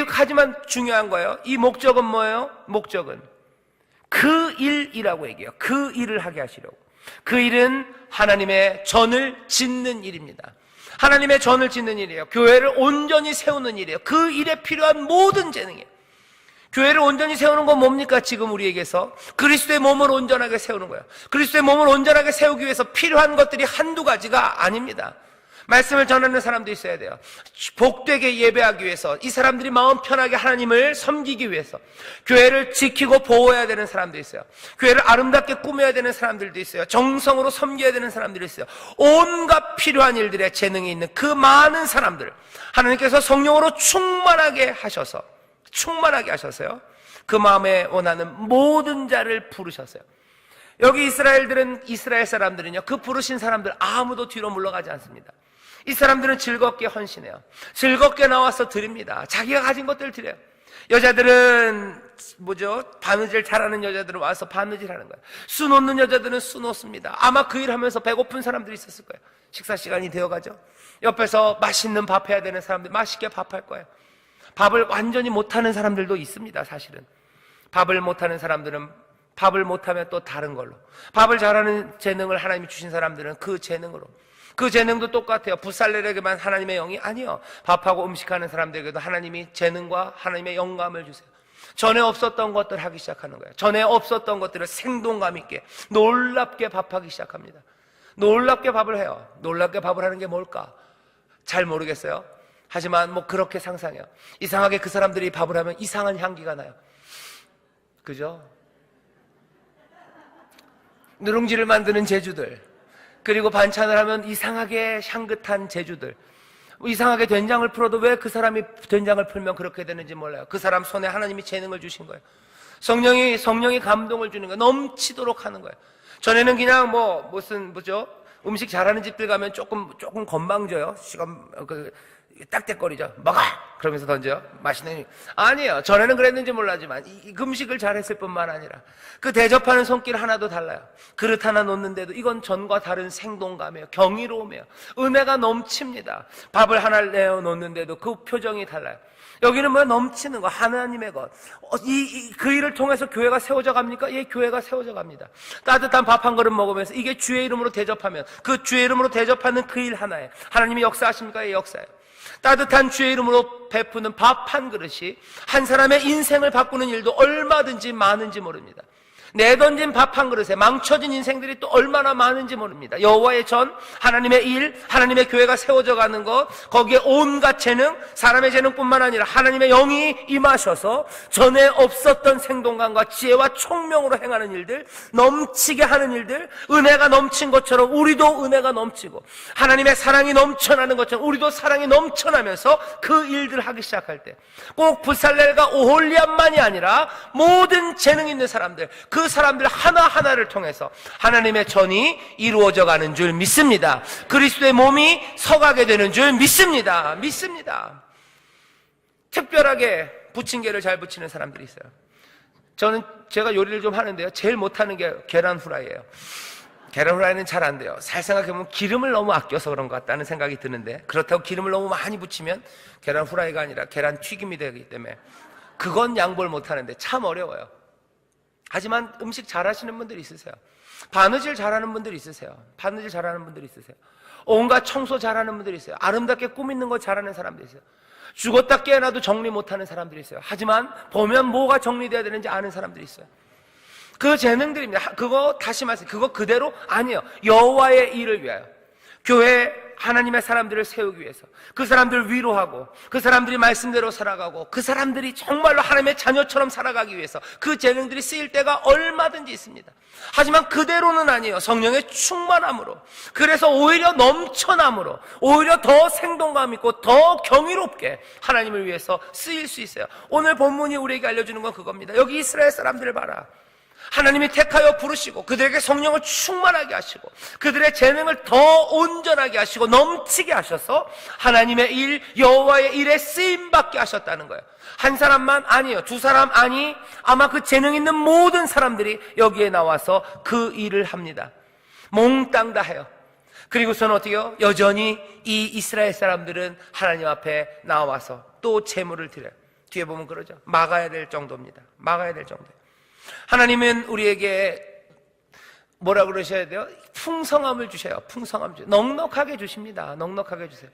하지만 중요한 거예요. 이 목적은 뭐예요? 목적은 그 일이라고 얘기해요. 그 일을 하게 하시려고. 그 일은 하나님의 전을 짓는 일입니다. 하나님의 전을 짓는 일이에요. 교회를 온전히 세우는 일이에요. 그 일에 필요한 모든 재능이에요. 교회를 온전히 세우는 건 뭡니까? 지금 우리에게서 그리스도의 몸을 온전하게 세우는 거예요. 그리스도의 몸을 온전하게 세우기 위해서 필요한 것들이 한두 가지가 아닙니다. 말씀을 전하는 사람도 있어야 돼요. 복되게 예배하기 위해서, 이 사람들이 마음 편하게 하나님을 섬기기 위해서 교회를 지키고 보호해야 되는 사람도 있어요. 교회를 아름답게 꾸며야 되는 사람들도 있어요. 정성으로 섬겨야 되는 사람들이 있어요. 온갖 필요한 일들에 재능이 있는 그 많은 사람들, 하나님께서 성령으로 충만하게 하셔서요, 그 마음에 원하는 모든 자를 부르셨어요. 여기 이스라엘 사람들은요, 그 부르신 사람들 아무도 뒤로 물러가지 않습니다. 이 사람들은 즐겁게 헌신해요. 즐겁게 나와서 드립니다. 자기가 가진 것들을 드려요. 여자들은 바느질 잘하는 여자들은 와서 바느질 하는 거예요. 수 놓는 여자들은 수 놓습니다. 아마 그 일 하면서 배고픈 사람들이 있었을 거예요. 식사 시간이 되어가죠. 옆에서 맛있는 밥 해야 되는 사람들 맛있게 밥할 거예요. 밥을 완전히 못하는 사람들도 있습니다. 사실은 밥을 못하는 사람들은 밥을 못하면 또 다른 걸로, 밥을 잘하는 재능을 하나님이 주신 사람들은 그 재능으로, 그 재능도 똑같아요. 부살렐에게만 하나님의 영이 아니요, 밥하고 음식하는 사람들에게도 하나님이 재능과 하나님의 영감을 주세요. 전에 없었던 것들 하기 시작하는 거예요. 전에 없었던 것들을 생동감 있게 놀랍게 밥하기 시작합니다. 놀랍게 밥을 해요. 놀랍게 밥을 하는 게 뭘까? 잘 모르겠어요. 하지만 그렇게 상상해요. 이상하게 그 사람들이 밥을 하면 이상한 향기가 나요. 그죠? 누룽지를 만드는 제주들, 그리고 반찬을 하면 이상하게 향긋한 제주들, 이상하게 된장을 풀어도 왜 그 사람이 된장을 풀면 그렇게 되는지 몰라요. 그 사람 손에 하나님이 재능을 주신 거예요. 성령이 감동을 주는 거예요. 넘치도록 하는 거예요. 전에는 그냥 음식 잘하는 집들 가면 조금 건방져요. 딱딱거리죠. 먹어! 그러면서 던져요. 맛있는. 아니에요. 전에는 그랬는지 몰라지만 이 음식을 잘했을 뿐만 아니라 그 대접하는 손길 하나도 달라요. 그릇 하나 놓는데도 이건 전과 다른 생동감이에요. 경이로움이에요. 은혜가 넘칩니다. 밥을 하나 내어 놓는데도 그 표정이 달라요. 여기는 넘치는 거, 하나님의 것. 그 일을 통해서 교회가 세워져 갑니까? 예, 교회가 세워져 갑니다. 따뜻한 밥 한 그릇 먹으면서 이게 주의 이름으로 대접하면, 그 주의 이름으로 대접하는 그 일 하나에 하나님이 역사하십니까? 예, 역사예요. 따뜻한 주의 이름으로 베푸는 밥 한 그릇이 한 사람의 인생을 바꾸는 일도 얼마든지 많은지 모릅니다. 내던진 밥 한 그릇에 망쳐진 인생들이 또 얼마나 많은지 모릅니다. 여호와의 전, 하나님의 일, 하나님의 교회가 세워져 가는 것, 거기에 온갖 재능, 사람의 재능뿐만 아니라 하나님의 영이 임하셔서 전에 없었던 생동감과 지혜와 총명으로 행하는 일들, 넘치게 하는 일들, 은혜가 넘친 것처럼 우리도 은혜가 넘치고 하나님의 사랑이 넘쳐나는 것처럼 우리도 사랑이 넘쳐나면서 그 일들을 하기 시작할 때 꼭 부살렐과 오홀리압만이 아니라 모든 재능 있는 사람들, 그 사람들 하나하나를 통해서 하나님의 전이 이루어져 가는 줄 믿습니다. 그리스도의 몸이 서가게 되는 줄 믿습니다. 특별하게 부침개를 잘 부치는 사람들이 있어요. 제가 요리를 좀 하는데요, 제일 못하는 게 계란 후라이예요. 계란 후라이는 잘 안 돼요. 잘 생각해보면 기름을 너무 아껴서 그런 것 같다는 생각이 드는데, 그렇다고 기름을 너무 많이 붙이면 계란 후라이가 아니라 계란 튀김이 되기 때문에 그건 양보를 못하는데 참 어려워요. 하지만 음식 잘하시는 분들이 있으세요. 바느질 잘하는 분들이 있으세요. 온갖 청소 잘하는 분들이 있어요. 아름답게 꾸미는 거 잘하는 사람들이 있어요. 죽었다 깨어나도 정리 못하는 사람들이 있어요. 하지만 보면 뭐가 정리돼야 되는지 아는 사람들이 있어요. 그 재능들입니다. 그거 다시 말씀, 그거 그대로 아니에요. 여호와의 일을 위하여, 교회 하나님의 사람들을 세우기 위해서, 그 사람들을 위로하고, 그 사람들이 말씀대로 살아가고, 그 사람들이 정말로 하나님의 자녀처럼 살아가기 위해서 그 재능들이 쓰일 때가 얼마든지 있습니다. 하지만 그대로는 아니에요. 성령의 충만함으로, 그래서 오히려 넘쳐남으로, 오히려 더 생동감 있고 더 경이롭게 하나님을 위해서 쓰일 수 있어요. 오늘 본문이 우리에게 알려주는 건 그겁니다. 여기 이스라엘 사람들을 봐라. 하나님이 택하여 부르시고 그들에게 성령을 충만하게 하시고 그들의 재능을 더 온전하게 하시고 넘치게 하셔서 하나님의 일, 여호와의 일에 쓰임받게 하셨다는 거예요. 한 사람만 아니에요. 두 사람 아니, 아마 그 재능 있는 모든 사람들이 여기에 나와서 그 일을 합니다. 몽땅 다 해요. 그리고서는 어떻게 해요? 여전히 이 이스라엘 사람들은 하나님 앞에 나와서 또 제물을 드려요. 뒤에 보면 그러죠. 막아야 될 정도입니다. 하나님은 우리에게 뭐라 그러셔야 돼요? 풍성함을 주셔요. 넉넉하게 주십니다. 넉넉하게 주세요.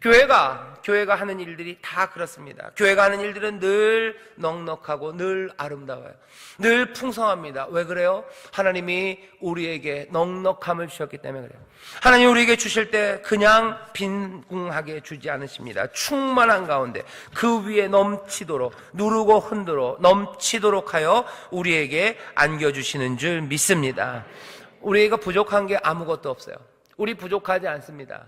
교회가 하는 일들이 다 그렇습니다. 교회가 하는 일들은 늘 넉넉하고 늘 아름다워요. 늘 풍성합니다. 왜 그래요? 하나님이 우리에게 넉넉함을 주셨기 때문에 그래요. 하나님 우리에게 주실 때 그냥 빈궁하게 주지 않으십니다. 충만한 가운데 그 위에 넘치도록, 누르고 흔들어 넘치도록 하여 우리에게 안겨주시는 줄 믿습니다. 우리가 부족한 게 아무것도 없어요. 우리 부족하지 않습니다.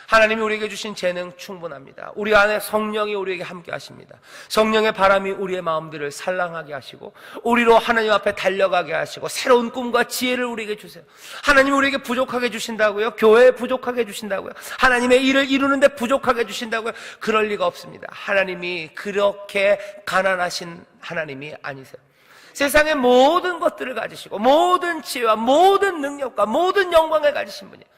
하나님이 우리에게 주신 재능 충분합니다. 우리 안에 성령이 우리에게 함께 하십니다. 성령의 바람이 우리의 마음들을 살랑하게 하시고 우리로 하나님 앞에 달려가게 하시고 새로운 꿈과 지혜를 우리에게 주세요. 하나님이 우리에게 부족하게 주신다고요? 교회에 부족하게 주신다고요? 하나님의 일을 이루는데 부족하게 주신다고요? 그럴 리가 없습니다. 하나님이 그렇게 가난하신 하나님이 아니세요. 세상의 모든 것들을 가지시고 모든 지혜와 모든 능력과 모든 영광을 가지신 분이에요.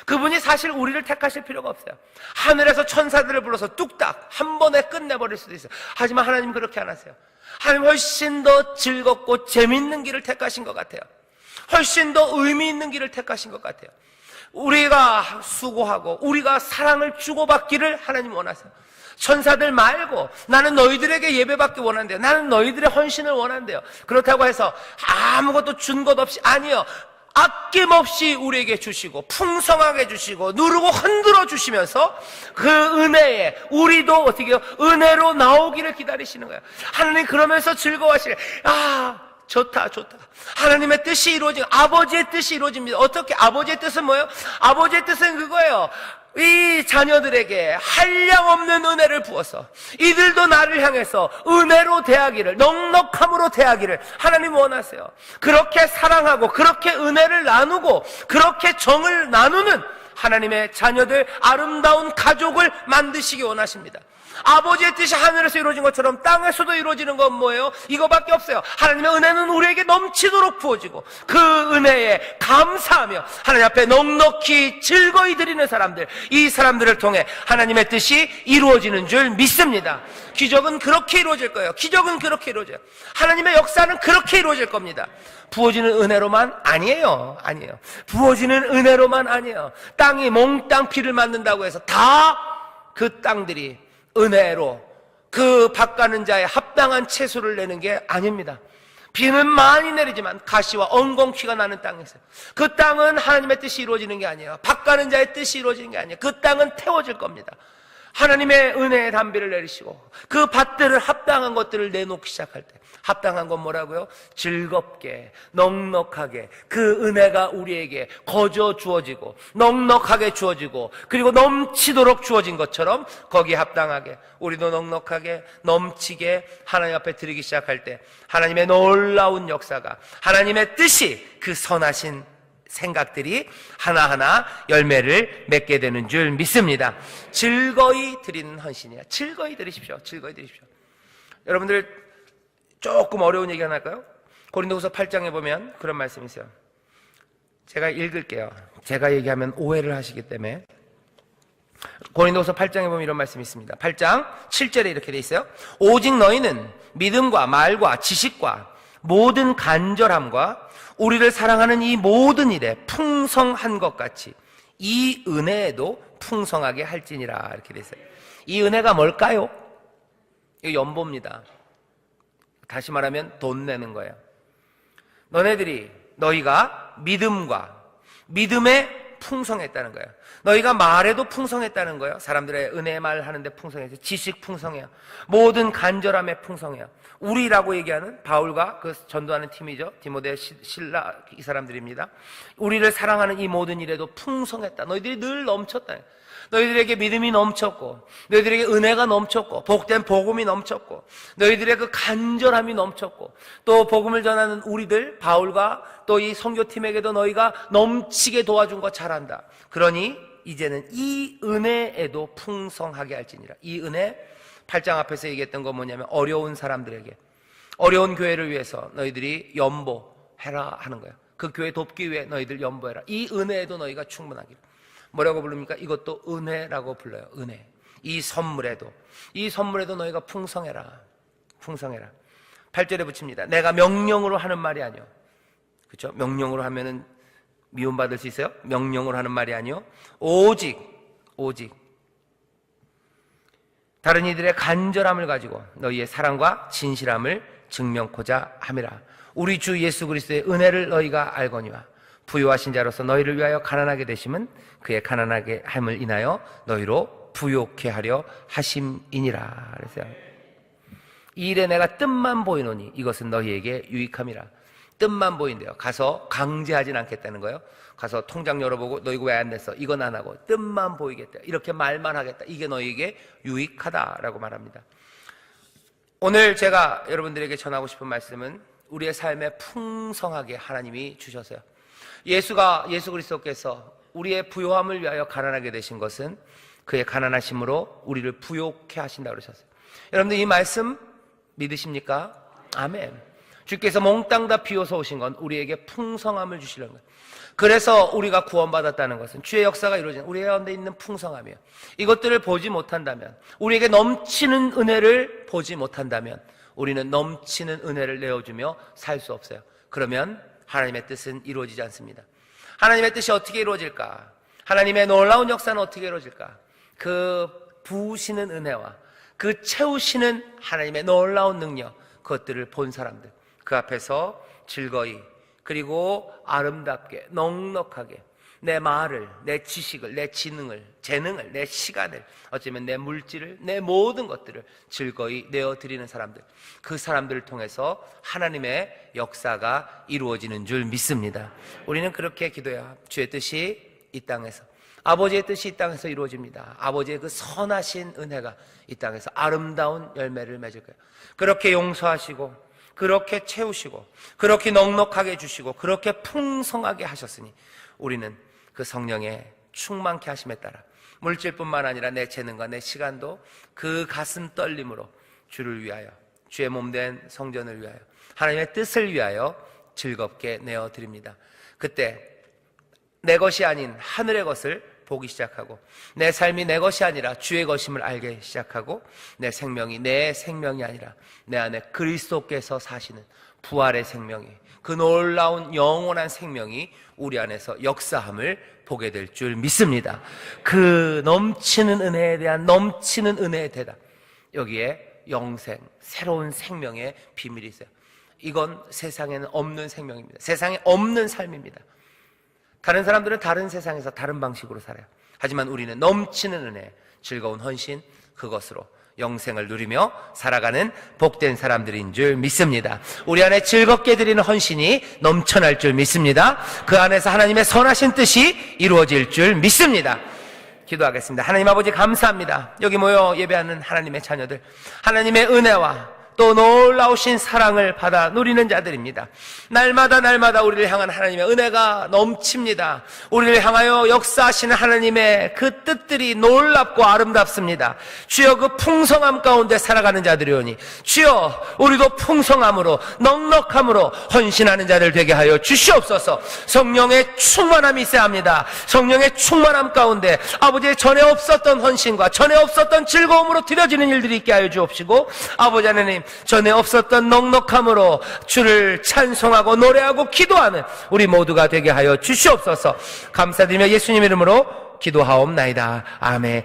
그분이 사실 우리를 택하실 필요가 없어요. 하늘에서 천사들을 불러서 뚝딱 한 번에 끝내버릴 수도 있어요. 하지만 하나님 그렇게 안 하세요. 하나님 훨씬 더 즐겁고 재밌는 길을 택하신 것 같아요. 훨씬 더 의미 있는 길을 택하신 것 같아요. 우리가 수고하고 우리가 사랑을 주고받기를 하나님 원하세요. 천사들 말고 나는 너희들에게 예배받기 원한대요. 나는 너희들의 헌신을 원한대요. 그렇다고 해서 아무것도 준 것 없이, 아니요, 아낌없이 우리에게 주시고 풍성하게 주시고 누르고 흔들어 주시면서 그 은혜에 우리도 어떻게 해요? 은혜로 나오기를 기다리시는 거예요. 하나님 그러면서 즐거워하시래. 좋다. 하나님의 뜻이 이루어지고 아버지의 뜻이 이루어집니다. 어떻게? 아버지의 뜻은 뭐예요? 아버지의 뜻은 그거예요. 이 자녀들에게 한량없는 은혜를 부어서 이들도 나를 향해서 은혜로 대하기를, 넉넉함으로 대하기를 하나님 원하세요. 그렇게 사랑하고 그렇게 은혜를 나누고 그렇게 정을 나누는 하나님의 자녀들, 아름다운 가족을 만드시기 원하십니다. 아버지의 뜻이 하늘에서 이루어진 것처럼 땅에서도 이루어지는 건 뭐예요? 이거밖에 없어요. 하나님의 은혜는 우리에게 넘치도록 부어지고 그 은혜에 감사하며 하나님 앞에 넉넉히 즐거이 드리는 사람들, 이 사람들을 통해 하나님의 뜻이 이루어지는 줄 믿습니다. 기적은 그렇게 이루어질 거예요. 기적은 그렇게 이루어져요. 하나님의 역사는 그렇게 이루어질 겁니다. 부어지는 은혜로만 아니에요. 부어지는 은혜로만 아니에요. 땅이 몽땅 비를 맞는다고 해서 다 그 땅들이 은혜로 그 밭가는 자의 합당한 채소를 내는 게 아닙니다. 비는 많이 내리지만 가시와 엉겅퀴가 나는 땅에서 그 땅은 하나님의 뜻이 이루어지는 게 아니에요. 밭가는 자의 뜻이 이루어지는 게 아니에요. 그 땅은 태워질 겁니다. 하나님의 은혜의 담비를 내리시고 그 밭들을 합당한 것들을 내놓기 시작할 때, 합당한 건 뭐라고요? 즐겁게 넉넉하게 그 은혜가 우리에게 거저 주어지고 넉넉하게 주어지고 그리고 넘치도록 주어진 것처럼 거기에 합당하게 우리도 넉넉하게 넘치게 하나님 앞에 드리기 시작할 때 하나님의 놀라운 역사가, 하나님의 뜻이, 그 선하신 생각들이 하나하나 열매를 맺게 되는 줄 믿습니다. 즐거이 드리는 헌신이야. 즐거이 드리십시오. 즐거이 드리십시오. 여러분들 조금 어려운 얘기 하나 할까요? 고린도후서 8장에 보면 그런 말씀이 있어요. 제가 읽을게요. 제가 얘기하면 오해를 하시기 때문에. 고린도후서 8장에 보면 이런 말씀이 있습니다. 8장 7절에 이렇게 돼 있어요. 오직 너희는 믿음과 말과 지식과 모든 간절함과 우리를 사랑하는 이 모든 일에 풍성한 것 같이 이 은혜에도 풍성하게 할지니라. 이렇게 돼 있어요. 이 은혜가 뭘까요? 이거 연보입니다. 다시 말하면 돈 내는 거예요. 너희가 믿음과 믿음에 풍성했다는 거예요. 너희가 말에도 풍성했다는 거예요. 사람들의 은혜의 말 하는데 풍성해서 지식 풍성해요. 모든 간절함에 풍성해요. 우리라고 얘기하는 바울과 그 전도하는 팀이죠. 디모데, 실라, 이 사람들입니다. 우리를 사랑하는 이 모든 일에도 풍성했다. 너희들이 늘 넘쳤다. 너희들에게 믿음이 넘쳤고, 너희들에게 은혜가 넘쳤고, 복된 복음이 넘쳤고, 너희들의 그 간절함이 넘쳤고, 또 복음을 전하는 우리들 바울과 또 이 선교팀에게도 너희가 넘치게 도와준 거 잘한다. 그러니 이제는 이 은혜에도 풍성하게 할지니라. 이 은혜, 8장 앞에서 얘기했던 건 뭐냐면 어려운 사람들에게, 어려운 교회를 위해서 너희들이 연보해라 하는 거예요. 그 교회 돕기 위해 너희들 연보해라. 이 은혜에도 너희가 충분하기를. 뭐라고 부릅니까? 이것도 은혜라고 불러요. 은혜. 이 선물에도 너희가 풍성해라. 풍성해라. 8절에 붙입니다. 내가 명령으로 하는 말이 아니요. 그렇죠? 명령으로 하면은 미움받을 수 있어요? 명령으로 하는 말이 아니요. 오직 다른 이들의 간절함을 가지고 너희의 사랑과 진실함을 증명코자 함이라. 우리 주 예수 그리스도의 은혜를 너희가 알거니와 부요하신 자로서 너희를 위하여 가난하게 되심은 그의 가난하게 함을 인하여 너희로 부요케 하려 하심이니라. 그래서 이 일에 내가 뜻만 보이노니 이것은 너희에게 유익함이라. 뜻만 보인대요. 가서 강제하진 않겠다는 거예요. 가서 통장 열어보고 너 이거 왜 안 냈어? 이건 안 하고 뜻만 보이겠다. 이렇게 말만 하겠다. 이게 너희에게 유익하다라고 말합니다. 오늘 제가 여러분들에게 전하고 싶은 말씀은 우리의 삶에 풍성하게 하나님이 주셨어요. 예수 그리스도께서 우리의 부요함을 위하여 가난하게 되신 것은 그의 가난하심으로 우리를 부요케 하신다고 그러셨어요. 여러분들 이 말씀 믿으십니까? 아멘. 주께서 몽땅 다 비워서 오신 건 우리에게 풍성함을 주시려는 거예요. 그래서 우리가 구원받았다는 것은 주의 역사가 이루어진 우리 가운데 있는 풍성함이에요. 이것들을 보지 못한다면, 우리에게 넘치는 은혜를 보지 못한다면 우리는 넘치는 은혜를 내어주며 살 수 없어요. 그러면 하나님의 뜻은 이루어지지 않습니다. 하나님의 뜻이 어떻게 이루어질까? 하나님의 놀라운 역사는 어떻게 이루어질까? 그 부으시는 은혜와 그 채우시는 하나님의 놀라운 능력, 그것들을 본 사람들, 그 앞에서 즐거이 그리고 아름답게 넉넉하게 내 말을, 내 지식을, 내 재능을, 내 시간을, 어쩌면 내 물질을, 내 모든 것들을 즐거이 내어드리는 사람들, 그 사람들을 통해서 하나님의 역사가 이루어지는 줄 믿습니다. 우리는 그렇게 기도해요. 주의 뜻이 이 땅에서, 아버지의 뜻이 이 땅에서 이루어집니다. 아버지의 그 선하신 은혜가 이 땅에서 아름다운 열매를 맺을 거예요. 그렇게 용서하시고, 그렇게 채우시고, 그렇게 넉넉하게 주시고, 그렇게 풍성하게 하셨으니 우리는 그 성령의 충만케 하심에 따라 물질뿐만 아니라 내 재능과 내 시간도 그 가슴 떨림으로 주를 위하여, 주의 몸된 성전을 위하여, 하나님의 뜻을 위하여 즐겁게 내어드립니다. 그때 내 것이 아닌 하늘의 것을 보기 시작하고, 내 삶이 내 것이 아니라 주의 것임을 알게 시작하고, 내 생명이 내 생명이 아니라 내 안에 그리스도께서 사시는 부활의 생명이, 그 놀라운 영원한 생명이 우리 안에서 역사함을 보게 될 줄 믿습니다. 그 넘치는 은혜에 대한 넘치는 은혜의 대답, 여기에 영생, 새로운 생명의 비밀이 있어요. 이건 세상에는 없는 생명입니다. 세상에 없는 삶입니다. 다른 사람들은 다른 세상에서 다른 방식으로 살아요. 하지만 우리는 넘치는 은혜, 즐거운 헌신, 그것으로 영생을 누리며 살아가는 복된 사람들인 줄 믿습니다. 우리 안에 즐겁게 드리는 헌신이 넘쳐날 줄 믿습니다. 그 안에서 하나님의 선하신 뜻이 이루어질 줄 믿습니다. 기도하겠습니다. 하나님 아버지 감사합니다. 여기 모여 예배하는 하나님의 자녀들, 하나님의 은혜와 또 놀라우신 사랑을 받아 누리는 자들입니다. 날마다 우리를 향한 하나님의 은혜가 넘칩니다. 우리를 향하여 역사하시는 하나님의 그 뜻들이 놀랍고 아름답습니다. 주여, 그 풍성함 가운데 살아가는 자들이오니 주여, 우리도 풍성함으로 넉넉함으로 헌신하는 자들 되게 하여 주시옵소서. 성령의 충만함이 있어야 합니다. 성령의 충만함 가운데 아버지의 전에 없었던 헌신과 전에 없었던 즐거움으로 드려지는 일들이 있게 하여 주옵시고, 아버지 하나님, 전에 없었던 넉넉함으로 주를 찬송하고 노래하고 기도하는 우리 모두가 되게 하여 주시옵소서. 감사드리며 예수님 이름으로 기도하옵나이다. 아멘.